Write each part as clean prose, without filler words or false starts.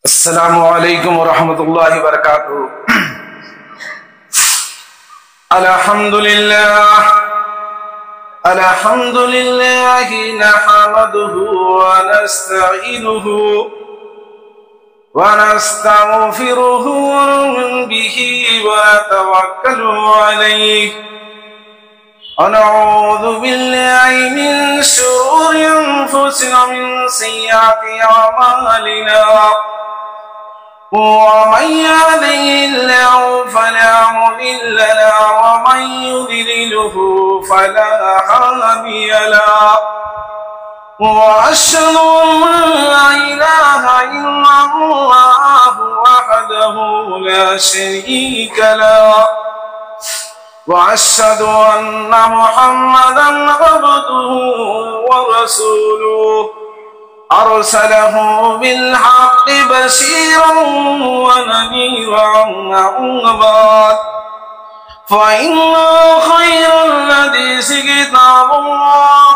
السلام علیکم ورحمۃ اللہ وبرکاتہ۔ الحمد للہ نحمده ونستعینه ونستغفره ونؤمن به ونتوکل علیہ ونعوذ باللہ من شرور انفسنا ومن سیئات اعمالنا ومن يهده الله فلا مضل له ومن يضلله فلا هادي له وأشهد أن لا إله إلا الله وحده لا شريك له وأشهد أن محمدا عبده ورسوله أرسله بالحق بشيرا ونذيرا أما بعد فإن خير الحديث كتاب الله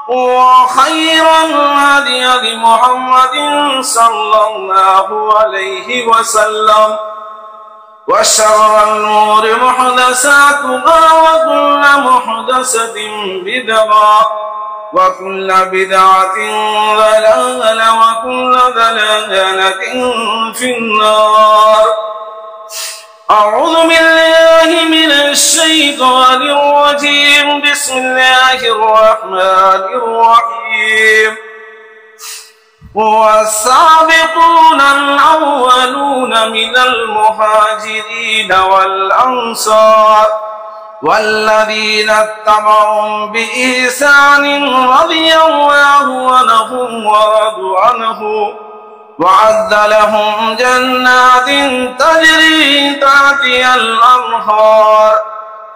وخير الهدي هدي محمد صلى الله عليه وسلم وشر الأمور محدثاتها وكل محدثة بدعة وكل بدعة ضلالة وكل ضلالة في النار۔ أعوذ بالله من الشيطان الرجيم، بسم الله الرحمن الرحيم۔ والسابقون الأولون من المهاجرين والأنصار والذين اتبعهم بإحسان رضي الله عنهم ورضوا عنه وأعد لهم جنات تجري تحتها الأنهار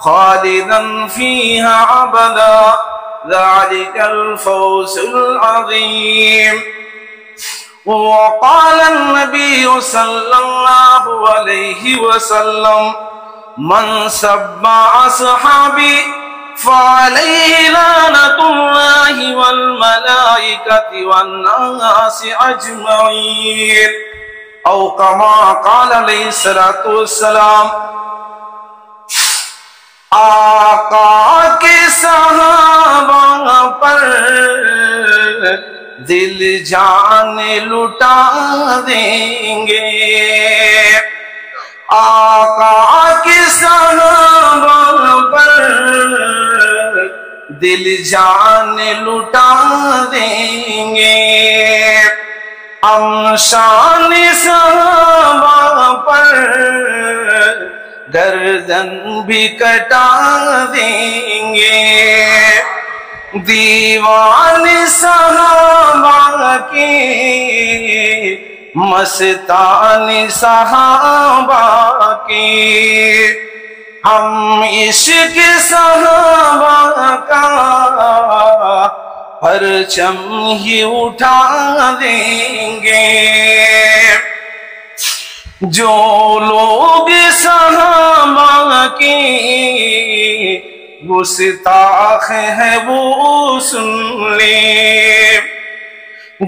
خالدا فيها أبدا ذلك الفوز العظيم۔ وقال النبي صلى الله عليه وسلم: من سب أصحابي فعليه لعنة الله والملائكة والناس أجمعين، أو كما قال عليه الصلاة والسلام۔ آقا کے صحابہ پر دل جان لٹا دیں گے، آقا کے صحابہ پر دل جان لٹا دیں گے، ہم شان صحابہ پر گردن بھی کٹا دیں گے، دیوان صحابہ کے مستان صحابہ کے ہم عشق صحابہ کا پرچم ہی اٹھا دیں گے۔ جو لوگ صحابہ کے گستاخ ہیں وہ سن لیں،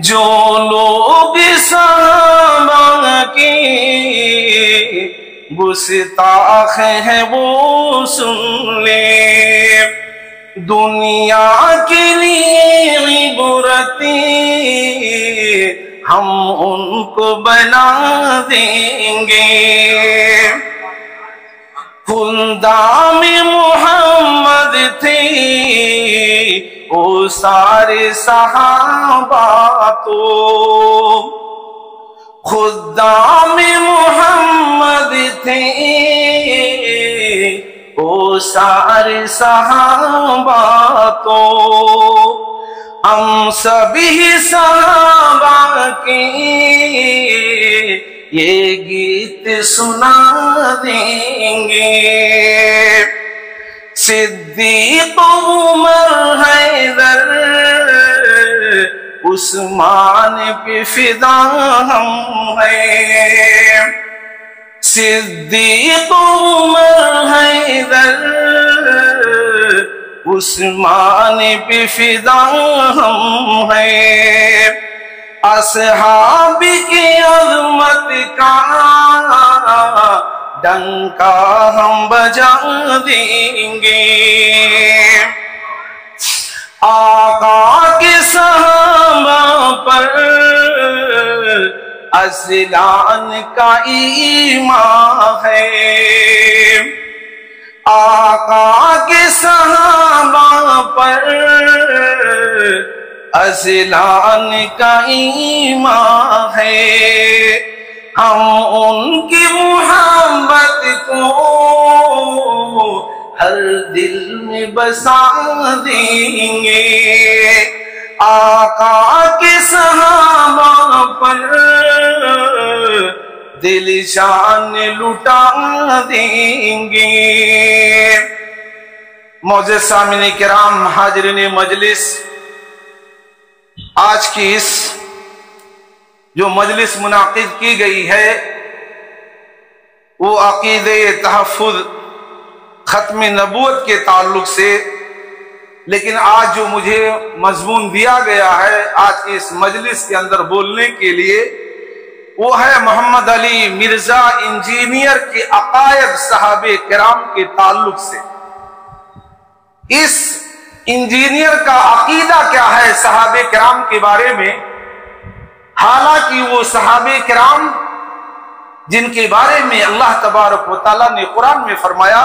جو لوگ صحابہ کے گستاخ ہیں وہ سن لیں، دنیا کے لیے عبرتیں ہم ان کو بنا دیں گے۔ خدام محمد تھے وہ سارے صحابہ تو، خدام محمد تھے وہ سارے صحابہ تو، ہم سبھی صحابہ کے یہ گیت سنا دیں گے۔ صدیق عمر حیدر عثمان پہ فدا ہم ہیں، صدیق عمر حیدر عثمان پہ فدا ہم ہیں، اصحاب کی عظمت ڈنکا ہم بجا دیں گے۔ آقا کے صحابہ پر اذلان کا ایمان ہے، آقا کے صحابہ پر اذلان کا ایمان ہے، ہم ان کی محبت کو ہر دل میں بسا دیں گے، آقا کے صحابہ پر دل شان لٹا دیں گے۔ معزز سامعین کرام، حاضرین مجلس، آج کی اس جو مجلس منعقد کی گئی ہے وہ عقیدہ تحفظ ختم نبوت کے تعلق سے، لیکن آج جو مجھے مضمون دیا گیا ہے آج کی اس مجلس کے اندر بولنے کے لیے، وہ ہے محمد علی مرزا انجینئر کے عقائد صحابہ کرام کے تعلق سے۔ اس انجینئر کا عقیدہ کیا ہے صحابہ کرام کے بارے میں؟ حالانکہ وہ صحابہ کرام جن کے بارے میں اللہ تبارک و تعالیٰ نے قرآن میں فرمایا،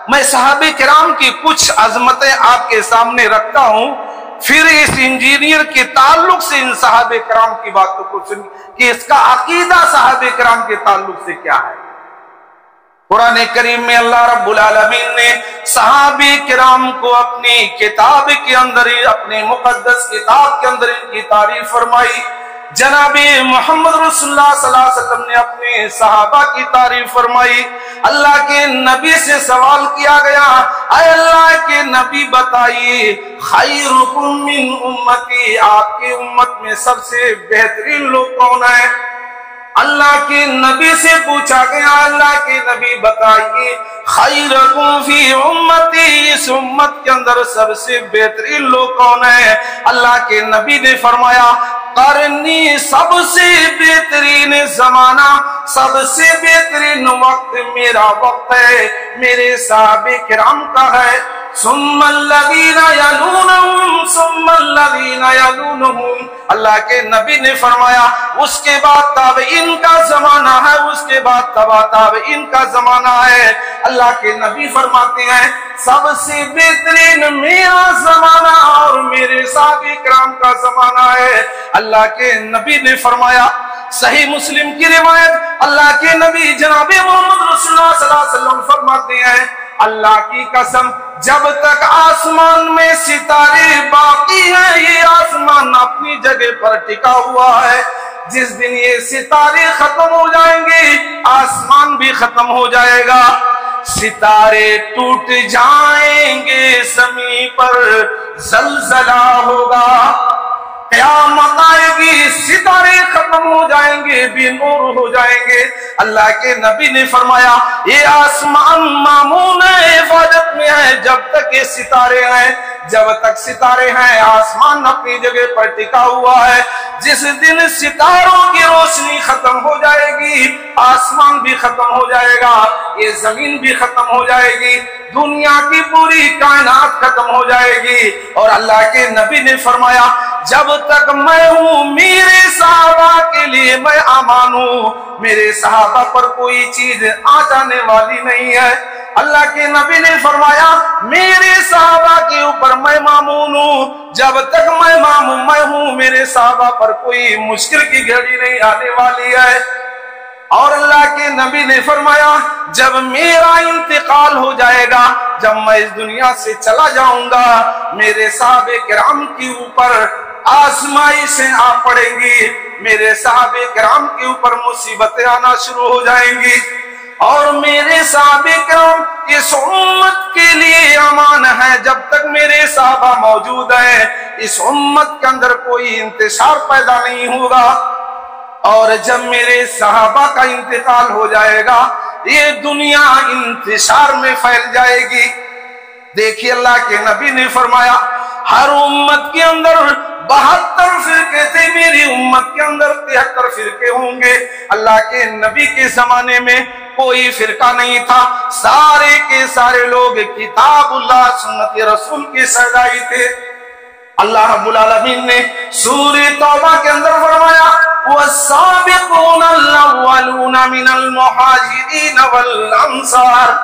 میں صحابہ کرام کی کچھ عظمتیں آپ کے سامنے رکھتا ہوں، پھر اس انجینئر کے تعلق سے ان صحابہ کرام کی باتوں کو سن کہ اس کا عقیدہ صحابہ کرام کے تعلق سے کیا ہے۔ قرآن کریم میں اللہ رب العالمین نے صحابہ کرام کو اپنی کتاب کے اندر، اپنے مقدس کتاب کے اندر ان کی تعریف فرمائی۔ جناب محمد رسول اللہ صلی اللہ علیہ وسلم نے اپنے صحابہ کی تعریف فرمائی۔ اللہ کے نبی سے سوال کیا گیا، اے اللہ کے نبی بتائیے خیرکم من امتی، آپ کی امت میں سب سے بہترین لوگ کون ہیں؟ اللہ کے نبی سے پوچھا گیا، اللہ کے نبی بتائیے خیرکم فی امتی، اس امت کے اندر سب سے بہترین لوگ کون ہیں؟ اللہ کے نبی نے فرمایا قرنی، سب سے بہترین زمانہ، سب سے بہترین وقت میرا وقت ہے، میرے صحابہ کرام کا ہے۔ ثم الذین یلونہم، ثم الذین یلونہم، اللہ کے نبی نے فرمایا اس کے بعد تابعین کا زمانہ ہے، اس کے بعد تابعین کا زمانہ ہے۔ اللہ کے نبی فرماتے ہیں سب سے بہترین میرا زمانہ اور میرے صحابہ کرام کا زمانہ ہے۔ اللہ کے نبی نے فرمایا، صحیح مسلم کی روایت، اللہ کے نبی جناب محمد رسول اللہ صلی اللہ علیہ وسلم فرماتے ہیں اللہ کی قسم جب تک آسمان میں ستارے باقی ہیں، یہ آسمان اپنی جگہ پر ٹکا ہوا ہے، جس دن یہ ستارے ختم ہو جائیں گے آسمان بھی ختم ہو جائے گا، ستارے ٹوٹ جائیں گے، زمین پر زلزلہ ہوگا، قیامت آئے گی، ستارے ختم ہو جائیں گے، بے نور ہو جائیں گے۔ اللہ کے نبی نے فرمایا یہ آسمان مامون ہے، حفاظت میں ہے جب تک یہ ستارے ہیں، جب تک ستارے ہیں آسمان اپنی جگہ پر ٹکا ہوا ہے، جس دن ستاروں کی روشنی ختم ہو جائے گی آسمان بھی ختم ہو جائے گا، یہ زمین بھی ختم ہو جائے گی، دنیا کی پوری کائنات ختم ہو جائے گی۔ اور اللہ کے نبی نے فرمایا جب تک میں ہوں میرے صحابہ کے لیے میں امان ہوں، میرے صحابہ پر کوئی چیز آ جانے والی نہیں ہے۔ اللہ کے نبی نے فرمایا میرے صحابہ کے اوپر میں مامون ہوں، جب تک میں ہوں میرے صحابہ پر کوئی مشکل کی گھڑی نہیں آنے والی ہے۔ اور اللہ کے نبی نے فرمایا جب میرا انتقال ہو جائے گا، جب میں اس دنیا سے چلا جاؤں گا، میرے صحابہ کرام کے اوپر آزمائشیں آ پڑیں گی، میرے صحابہ کرام کے اوپر مصیبتیں آنا شروع ہو جائیں گی، اور میرے صحابہ کرام اس امت کے لیے امان ہے، جب تک میرے صحابہ موجود ہیں اس امت کے اندر کوئی انتشار پیدا نہیں ہوگا، اور جب میرے صحابہ کا انتقال ہو جائے گا یہ دنیا انتشار میں پھیل جائے گی۔ دیکھیے اللہ کے نبی نے فرمایا ہر امت کے اندر 72 فرقے تھے، میری امت کے اندر 73 فرقے ہوں گے۔ اللہ کے نبی کے زمانے میں کوئی فرقہ نہیں تھا، سارے کے سارے لوگ کتاب اللہ سنت رسول کے سردائی تھے۔ اللہ رب العالمین نے سورہ توبہ کے اندر فرمایا والسابقون الاولون من المہاجرین والانصار۔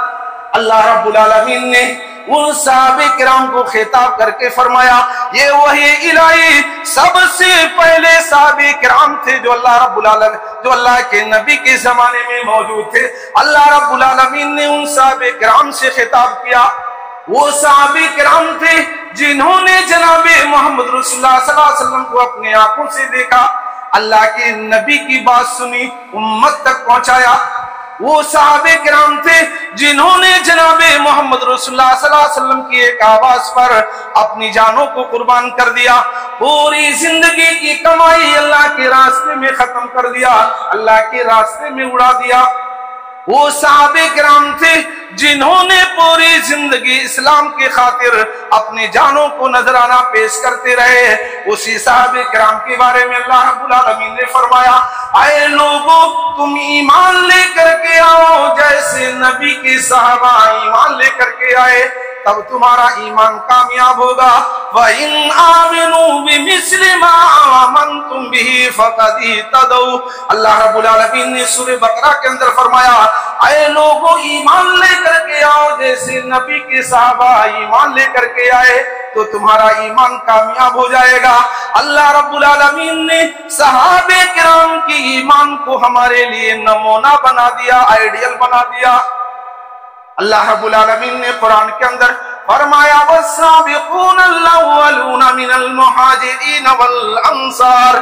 اللہ رب العالمین نے ان صحابہ کرام کو خطاب کر کے فرمایا یہ وحی الہی سب سے پہلے صحابہ کرام تھے جو اللہ رب العالمین جو اللہ کے نبی کے زمانے میں موجود تھے۔ اللہ رب العالمین نے ان صحابہ کرام سے خطاب کیا، وہ صحابہ کرام تھے جنہوں نے جناب محمد رسول اللہ صلی اللہ علیہ وسلم کو اپنے آنکھوں سے دیکھا، اللہ کے نبی کی بات سنی، امت تک پہنچایا۔ وہ صحابہ کرام تھے جنہوں نے جناب محمد رسول اللہ صلی اللہ علیہ وسلم کی ایک آواز پر اپنی جانوں کو قربان کر دیا، پوری زندگی کی کمائی اللہ کے راستے میں ختم کر دیا، اللہ کے راستے میں اڑا دیا۔ وہ صحابہ کرام تھے جنہوں نے پوری زندگی اسلام کی خاطر اپنے جانوں کو نذرانہ پیش کرتے رہے۔ اسی صحابہ کرام کے بارے میں اللہ رب العالمین نے فرمایا اے لوگو تم ایمان لے کر کے آؤ جیسے نبی کے صحابہ ایمان لے کر کے آئے، تب تمہارا ایمان کامیاب ہوگا۔ وَإِنْ آمِنُوا بِمِثْلِ مَا آمَنْتُمْ بِهِ فَقَدْ اهْتَدَوْا۔ اللہ رب العالمین نے سورہ بقرہ کے اندر فرمایا اے لوگوں ایمان لے کر کے آؤ جیسے نبی کے صحابہ ایمان لے کر کے آئے تو تمہارا ایمان کامیاب ہو جائے گا۔ اللہ رب العالمین نے صحابہ کرام کی ایمان کو ہمارے لیے نمونہ بنا دیا، آئیڈیل بنا دیا۔ اللہ رب العالمین نے قرآن کے اندر فرمایا والسابقون الاولون من المہاجرین والانصار،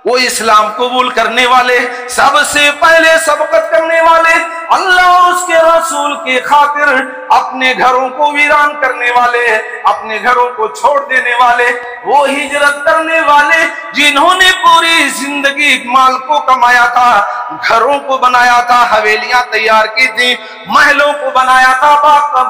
وہ اسلام قبول کرنے والے، سب سے پہلے سبقت کرنے والے، اللہ اور اس کے رسول کی خاطر اپنے گھروں کو ویران کرنے والے، اپنے گھروں کو چھوڑ دینے والے، وہ ہجرت کرنے والے جنہوں نے پوری زندگی مال کو کمایا تھا، گھروں کو بنایا تھا، حویلیاں تیار کی تھی، محلوں کو بنایا تھا،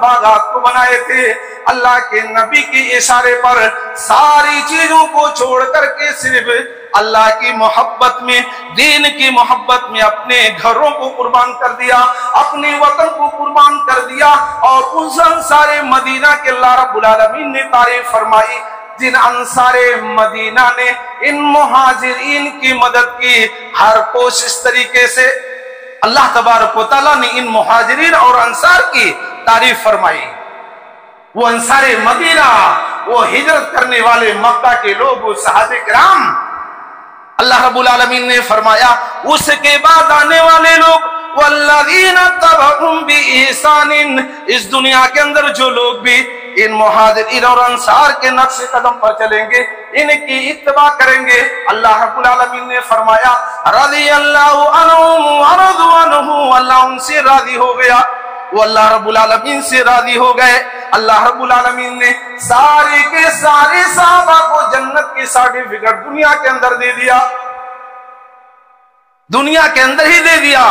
باغات کو بنائے تھے، اللہ کے نبی کے اشارے پر ساری چیزوں کو چھوڑ کر کے صرف اللہ کی محبت میں، دین کی محبت میں اپنے گھروں کو قربان کر دیا، اپنے وطن کو قربان کر دیا۔ اور اس انصار مدینہ کے اللہ رب العالمین نے تعریف فرمائی جن انصار مدینہ نے ان مہاجرین کی مدد کی، ہر کوشش طریقے سے اللہ تبارک و تعالیٰ نے ان مہاجرین اور انصار کی تعریف فرمائی۔ وہ انصار مدینہ، وہ ہجرت کرنے والے مکہ کے لوگ، وہ صحابہ کرام، اللہ رب العالمین نے فرمایا اس کے بعد آنے والے لوگ والذین تبعهم بإحسان، اس دنیا کے اندر جو لوگ بھی ان مہاجرین اور انصار کے نقش قدم پر چلیں گے، ان کی اتباع کریں گے، اللہ رب العالمین نے فرمایا رضی اللہ عنہم ورضوا عنہ، اللہ ان سے راضی ہو گیا، وہ اللہ رب العالمین سے راضی ہو گئے۔ اللہ رب العالمین نے سارے کے سارے صحابہ کو جنت کی سرٹیفکیٹ دنیا کے اندر دے دیا، دنیا کے اندر ہی دے دیا،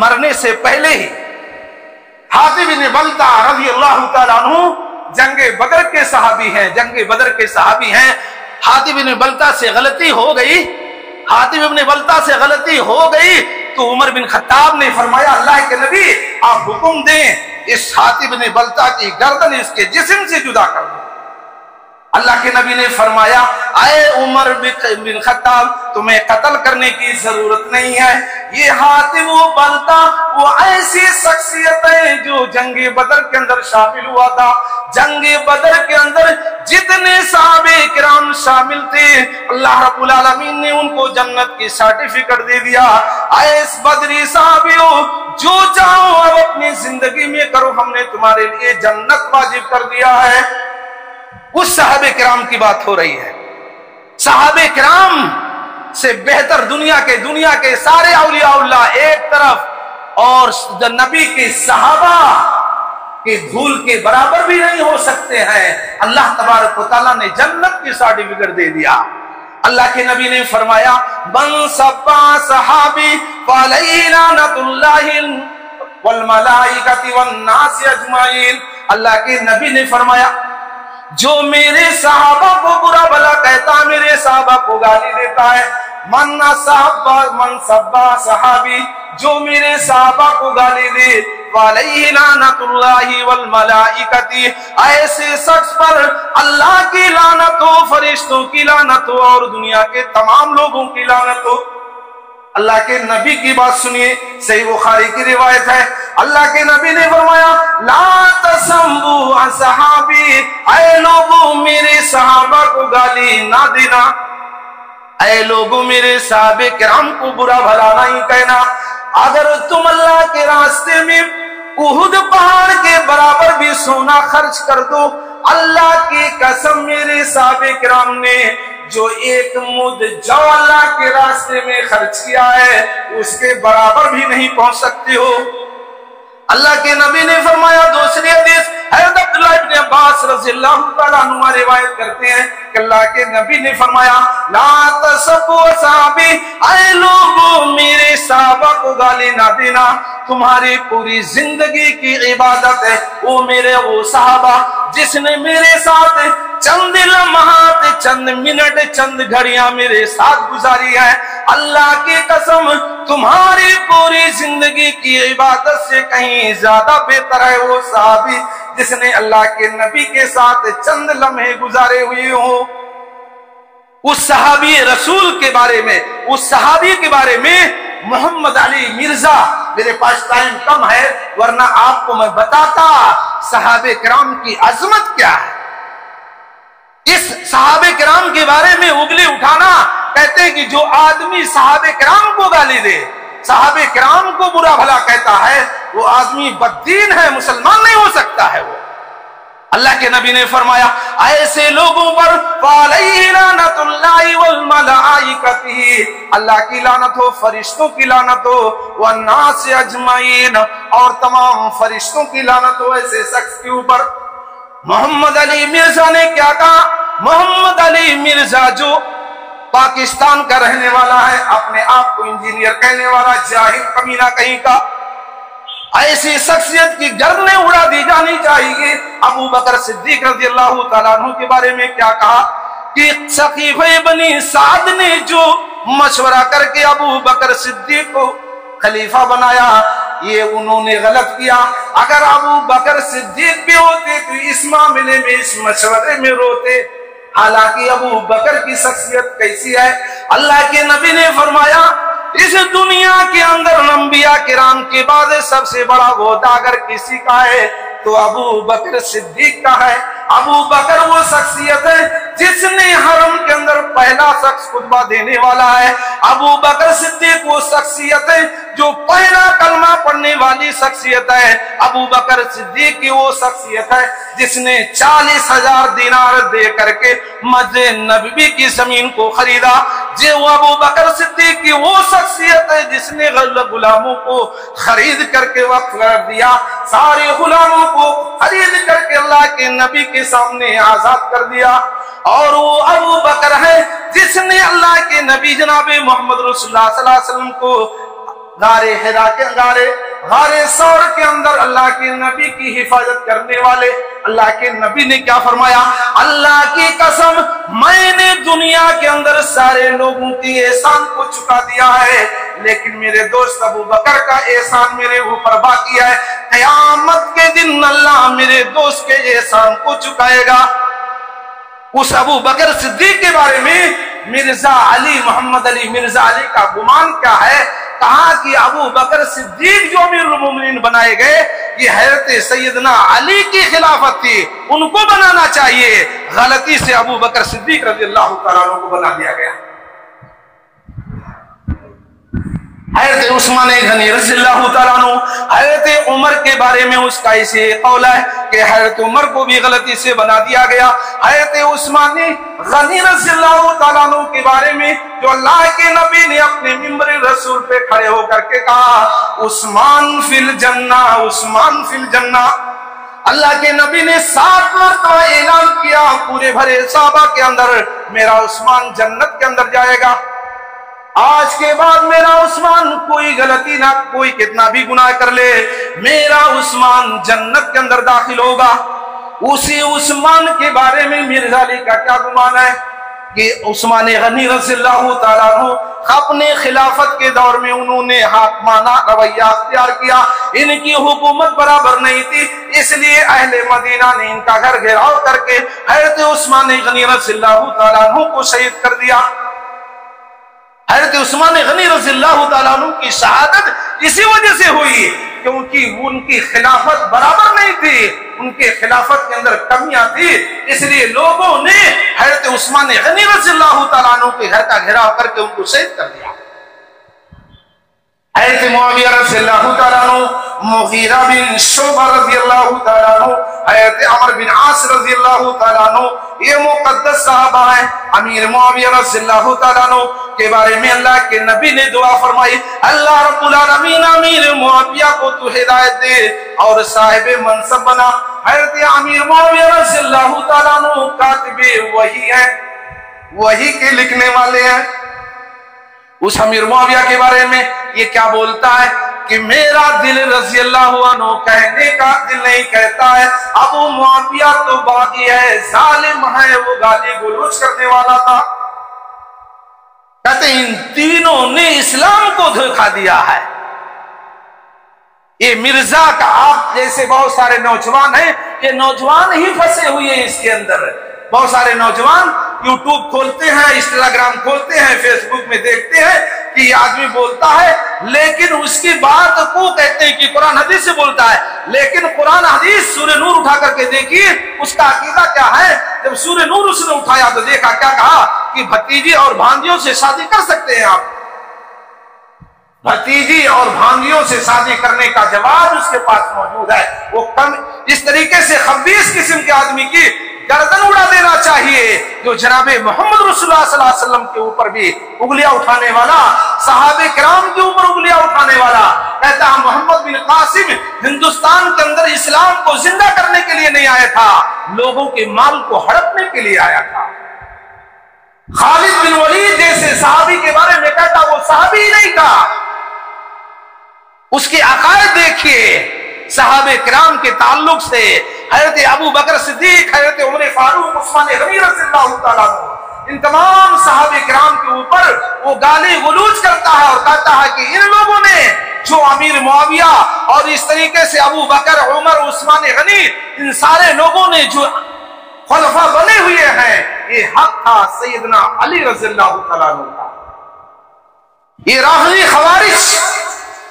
مرنے سے پہلے ہی۔ حاطب بن بلتع رضی اللہ تعالیٰ عنہ جنگ بدر کے صحابی ہیں، جنگ بدر کے صحابی ہیں۔ حاطب بن بلتع سے غلطی ہو گئی، حاطب بن بلتع سے غلطی ہو گئی تو عمر بن خطاب نے فرمایا اللہ کے نبی آپ حکم دیں اس حاطب بن بلتع کی گردن اس کے جسم سے جدا کر دو۔ اللہ کے نبی نے فرمایا اے عمر بن خطاب تمہیں قتل کرنے کی ضرورت نہیں ہے، یہ حاطب و بلتع وہ ایسی شخصیت ہے جو جنگ بدر کے اندر شامل ہوا تھا۔ جنگ بدر کے اندر جتنے صحابہ کرام شامل تھے اللہ رب العالمین نے ان کو جنت کی سرٹیفکیٹ دے دیا۔ اے اس بدری صحابیوں جو چاہو اب اپنی زندگی میں کرو، ہم نے تمہارے لیے جنت واجب کر دیا ہے۔ اس صحابہ کرام کی بات ہو رہی ہے، صحابہ کرام سے بہتر دنیا کے سارے اولیاء اللہ ایک طرف، اور نبی کے صحابہ کے دھول کے برابر بھی نہیں ہو سکتے ہیں۔ اللہ تبارک و تعالیٰ نے جنت کی سرٹیفکیٹ دے دیا۔ اللہ کے نبی نے فرمایا من سبا صحابی فعلیہ لعنت اللہ والملائکۃ والناس اجمعین، اللہ کے نبی نے فرمایا جو میرے صحابہ کو برا بھلا کہتا، میرے صحابہ کو گالی دیتا ہے، من سبا صحابی، جو میرے صحابہ کو گالی دے، وعلیہ لعنت اللہ والملائکۃ، ایسے شخص پر اللہ کی لعنت ہو، فرشتوں کی لعنت ہو اور دنیا کے تمام لوگوں کی لعنت ہو۔ اللہ کے نبی کی بات سنیے، صحیح بخاری کی روایت ہے، اللہ کے نبی نے فرمایا لا تسبوا اصحابی، اے لوگوں میرے صحابہ کو گالی نہ دینا، اے لوگوں میرے صحابہ کرام کو برا بھلا نہیں کہنا۔ اگر تم اللہ کے راستے میں احد پہاڑ کے برابر بھی سونا خرچ کر دو، اللہ کی قسم میرے صحابہ کرام نے جو ایک مد جو اللہ کے راستے میں خرچ کیا ہے اس کے برابر بھی نہیں پہنچ سکتے ہو۔ اللہ کے نبی نے فرمایا، دوسری حدیث حضرت عبداللہ ابن عباس رضی اللہ تعالیٰ عنہ روایت کرتے ہیں کہ اللہ کے نبی نے فرمایا لا تسبوا اصحابی، اے لوگوں میرے صحابہ کو گالی نہ دینا، تمہاری پوری زندگی کی عبادت ہے وہ میرے وہ صحابہ جس نے میرے ساتھ چند لمحات، چند منٹ، چند گھڑیاں میرے ساتھ گزاری ہے۔ اللہ کی قسم تمہاری پوری زندگی کی عبادت سے کہیں زیادہ بہتر ہے وہ صحابی جس نے اللہ کے نبی کے ساتھ چند لمحے گزارے ہوئے ہوں۔ اس صحابی رسول کے بارے میں، اس صحابی کے بارے میں محمد علی مرزا، میرے پاس ٹائم کم ہے ورنہ آپ کو میں بتاتا صحابہ کرام کی عظمت کیا ہے۔ اس صحابہ کرام کے بارے میں اگلی اٹھانا، کہتے ہیں کہ جو آدمی صحابہ کرام کو گالی دے، صحابہ کرام کو برا بھلا کہتا ہے، وہ آدمی بددین ہے، مسلمان نہیں ہو سکتا ہے وہ۔ اللہ کے نبی نے فرمایا ایسے لوگوں پر فعلیہ لعنت اللہ والملائکۃ، اللہ کی لعنت ہو، فرشتوں کی لعنت ہو، والناس اجمعین، اور تمام فرشتوں کی لعنت ہو ایسے شخص کے اوپر۔ محمد علی مرزا نے کیا کہا؟ محمد علی مرزا جو پاکستان کا رہنے والا ہے، اپنے آپ کو انجینئر کہنے والا، جاہل کمینہ کہیں کا، ایسی شخصیت کی گردنیں اڑا دی جانی چاہیے۔ ابو بکر صدیق رضی اللہ تعالیٰ عنہ کے بارے میں کیا کہا کہ سقیفہ بنی سعد نے جو مشورہ کر کے ابو بکر صدیق کو خلیفہ بنایا، یہ انہوں نے غلط کیا۔ اگر ابو بکر صدیق بھی ہوتے تو اس معاملے میں، اس مشورے میں روتے۔ حالانکہ ابو بکر کی شخصیت کیسی ہے؟ اللہ کے نبی نے فرمایا اس دنیا کے اندر انبیاء کرام کے بعد سب سے بڑا عہدہ اگر کسی کا ہے تو ابو بکر صدیق کا ہے۔ ابو بکر وہ شخصیت ہے جس نے حرم کے اندر پہلا شخص خطبہ دینے والا ہے۔ ابو بکر صدیق وہ شخصیت ہے جو پہلا کلمہ پڑھنے والی شخصیت ہے۔ ابو بکر صدیق کی وہ شخصیت ہے جس نے 40,000 دینار دے کر کے مسجد نبوی کی زمین کو خریدا۔ جو ابو بکر صدیق کی وہ شخصیت ہے جس نے غلاموں کو خرید کر کے وقف کر دیا، سارے غلاموں کو خرید کر کے اللہ کے نبی کے سامنے آزاد کر دیا۔ اور وہ ابو بکر ہے جس نے اللہ کے نبی جناب محمد رسول اللہ صلی اللہ علیہ وسلم کو غارِ حرا کے غارِ ثور کے اندر اللہ کے نبی کی حفاظت کرنے والے، اللہ کے نبی نے کیا فرمایا؟ اللہ کی قسم میں نے دنیا کے اندر سارے لوگوں کی احسان کو چکا دیا ہے، لیکن میرے دوست ابو بکر کا احسان میرے اوپر باقی ہے۔ قیامت کے دن اللہ میرے دوست کے احسان کو چکائے گا۔ اس ابو بکر صدیق کے بارے میں مرزا علی، محمد علی مرزا علی کا گمان کیا ہے؟ کہا کہ ابو بکر صدیق جو امیر المومنین بنائے گئے یہ حضرت سیدنا علی کی خلافت تھی، ان کو بنانا چاہیے، غلطی سے ابو بکر صدیق رضی اللہ تعالیٰ عنہ کو بنا دیا گیا۔ حضرت عثمان غنی رضی اللہ تعالیٰ عنہ، حضرت عمر کے بارے میں اس کا اسے قول ہے کہ حضرت عمر کو بھی غلطی سے بنا دیا گیا۔ حضرت عثمان غنی رضی اللہ تعالیٰ عنہ کے بارے میں جو اللہ کے نبی نے اپنے ممبر رسول پہ کھڑے ہو کر کے کہا عثمان فی الجنہ، عثمان فی الجنہ، اللہ کے نبی نے 7 مرتبہ اعلان کیا پورے بھرے صحابہ کے اندر، میرا عثمان جنت کے اندر جائے گا۔ آج کے بعد میرا عثمان کوئی غلطی نہ، کوئی کتنا بھی گناہ کر لے، میرا عثمان جنت کے اندر داخل ہوگا۔ اسی عثمان کے بارے میں مرزا علی کا کیا گمان ہے کہ عثمان غنی رضی اللہ تعالیٰ عنہ اپنے خلافت کے دور میں انہوں نے حاکمانہ رویہ اختیار کیا، ان کی حکومت برابر نہیں تھی، اس لیے اہل مدینہ نے ان کا گھر گھیراؤ کر کے حضرت عثمان غنی رضی اللہ تعالیٰ عنہ کو شہید کر دیا۔ حضرت عثمان غنی رضی اللہ تعالیٰ عنہ کی شہادت اسی وجہ سے ہوئی کیونکہ ان کی خلافت برابر نہیں تھی، ان کے خلافت کے اندر کمیاں تھی، اس لیے لوگوں نے حضرت عثمان غنی رضی اللہ تعالیٰ عنہ کے گھر کا گھیراؤ کر کے ان کو شہید کر دیا۔ حضرت معاویہ رضی اللہ تعالیٰ عنہ، مغیرہ بن شعبہ رضی اللہ تعالیٰ عنہ، حضرت عمر بن عاص رضی اللہ تعالیٰ عنہ، یہ مقدس صحابہ ہیں۔ امیر معاویہ رضی اللہ تعالیٰ عنہ کے بارے میں اللہ کے نبی نے دعا فرمائی، اللہ رب العالمین امیر معاویہ کو تو ہدایت دے اور صاحب منصب بنا۔ حضرت امیر معاویہ رضی اللہ تعالیٰ عنہ کاتب وحی ہیں، وحی کے لکھنے والے ہیں۔ اس امیر معاویہ کے بارے میں یہ کیا بولتا ہے کہ میرا دل رضی اللہ عنہ کہنے کا دل نہیں کہتا ہے، ابو معاویہ تو باغی ہے، ظالم ہے، وہ گالی گلوچ کرنے والا تھا۔ کہتے ہیں ان تینوں نے اسلام کو دھوکہ دیا ہے۔ یہ مرزا کا آپ جیسے بہت سارے نوجوان ہیں، یہ نوجوان ہی پھنسے ہوئے ہیں اس کے اندر۔ بہت سارے نوجوان یوٹیوب کھولتے ہیں، انسٹاگرام کھولتے ہیں، فیس بک میں دیکھتے ہیں کہ یہ آدمی بولتا ہے، لیکن اس کی بات کو کہتے ہیں کہ قرآن حدیث سے بولتا ہے، لیکن قرآن حدیث سورہ نور اٹھا کر کے دیکھیے اس کا عقیدہ کیا ہے۔ جب سورہ نور اس نے اٹھایا تو دیکھا کیا کہا کہ بھتیجی اور بھانجیوں سے شادی کر سکتے ہیں آپ۔ بھتیجی اور بھانجیوں سے شادی کرنے کا جواز اس کے پاس موجود ہے۔ وہ کم اس طریقے سے خبیث قسم کے آدمی کی گردن اڑا دینا چاہیے جو جناب محمد رسول اللہ صلی اللہ علیہ وسلم کے اوپر بھی انگلیاں اٹھانے والا، صحابہ کرام کے اوپر انگلیاں اٹھانے والا، کہتا ہے محمد بن قاسم ہندوستان کے اندر اسلام کو زندہ کرنے کے لیے نہیں آیا تھا، لوگوں کے مال کو ہڑپنے کے لیے آیا تھا۔ خالد بن ولید جیسے صحابی کے بارے میں کہتا وہ صحابی ہی نہیں تھا۔ اس کے عقائد دیکھیے، صحابہ کرام کے تعلق سے حضرت ابو بکر صدیق، حضرت عمر فاروق، عثمان غنی رضی اللہ تعالیٰ عنہ، ان تمام صحابہ کرام کے اوپر وہ گالی غلوچ کرتا ہے اور کہتا ہے کہ ان لوگوں نے جو امیر معاویہ اور اس طریقے سے ابو بکر، عمر، عثمان غنی، ان سارے لوگوں نے جو خلفاء بنے ہوئے ہیں، یہ حق تھا سیدنا علی رضی اللہ تعالیٰ عنہ کا۔ یہ رافضی خوارج،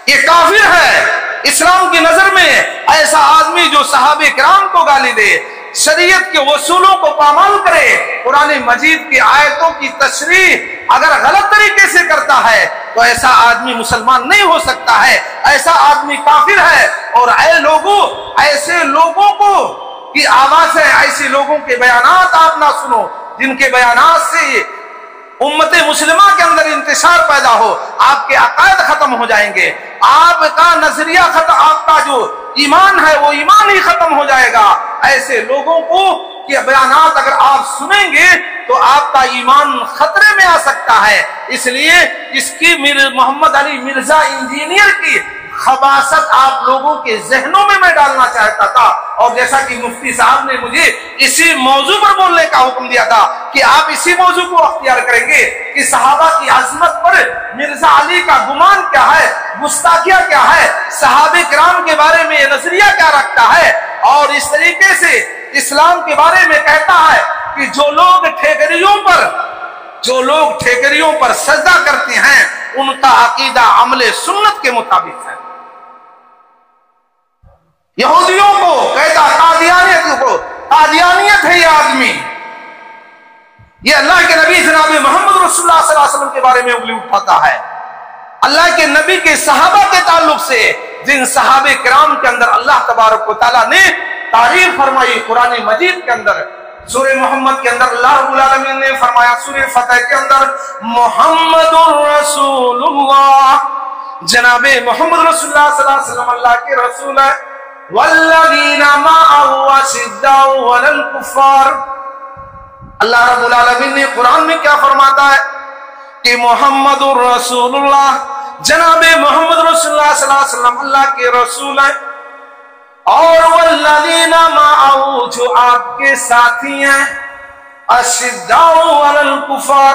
یہ کافر ہے اسلام کی نظر میں۔ ایسا آدمی جو صحابہ کرام کو گالی دے، شریعت کے اصولوں کو پامال کرے، قرآن مجید کی آیتوں کی تشریح اگر غلط طریقے سے کرتا ہے تو ایسا آدمی مسلمان نہیں ہو سکتا ہے، ایسا آدمی کافر ہے۔ اور ایسے لوگوں کو کی آوازیں، ایسے لوگوں کے بیانات آپ نہ سنو جن کے بیانات سے امت مسلمہ کے اندر انتشار پیدا ہو، آپ کے عقائد ختم ہو جائیں گے، آپ کا نظریہ ختم، آپ کا جو ایمان ہے وہ ایمان ہی ختم ہو جائے گا۔ ایسے لوگوں کو کہ بیانات اگر آپ سنیں گے تو آپ کا ایمان خطرے میں آ سکتا ہے۔ اس لیے اس کی محمد علی مرزا انجینئر کی خباثت آپ لوگوں کے ذہنوں میں میں ڈالنا چاہتا تھا، اور جیسا کہ مفتی صاحب نے مجھے اسی موضوع پر بولنے کا حکم دیا تھا کہ آپ اسی موضوع کو اختیار کریں گے کہ صحابہ کی عظمت پر مرزا علی کا گمان کیا ہے، گستاخیہ کیا ہے، صحابہ کرام کے بارے میں یہ نظریہ کیا رکھتا ہے، اور اس طریقے سے اسلام کے بارے میں کہتا ہے کہ جو لوگ ٹھیکریوں پر سجدہ کرتے ہیں ان کا عقیدہ عمل سنت کے مطابق ہے۔ یہودیوں کو کہتا قادیانیت ہے یہ آدمی۔ یہ اللہ کے نبی جناب محمد رسول اللہ صلی اللہ علیہ وسلم کے بارے میں انگلی اٹھاتا ہے، اللہ کے نبی کے صحابہ کے تعلق سے، جن صحابہ کرام کے اندر اللہ تبارک و تعالیٰ نے تعریف فرمائی قرآن مجید کے اندر۔ سورہ محمد کے اندر اللہ رب العالمین نے فرمایا، سورہ فتح کے اندر محمد رسول اللہ، جناب محمد رسول اللہ صلی اللہ علیہ وسلم اللہ کے رسول ہے، والذین معه اشداء علی الکفار۔ اللہ رب العالمین نے قرآن میں کیا فرماتا ہے کہ محمد رسول اللہ، جناب محمد رسول اللہ صلی اللہ علیہ وسلم اللہ کے رسول ہے، اور والذین معه جو آپ کے ساتھی ہیں، اشداء علی الکفار،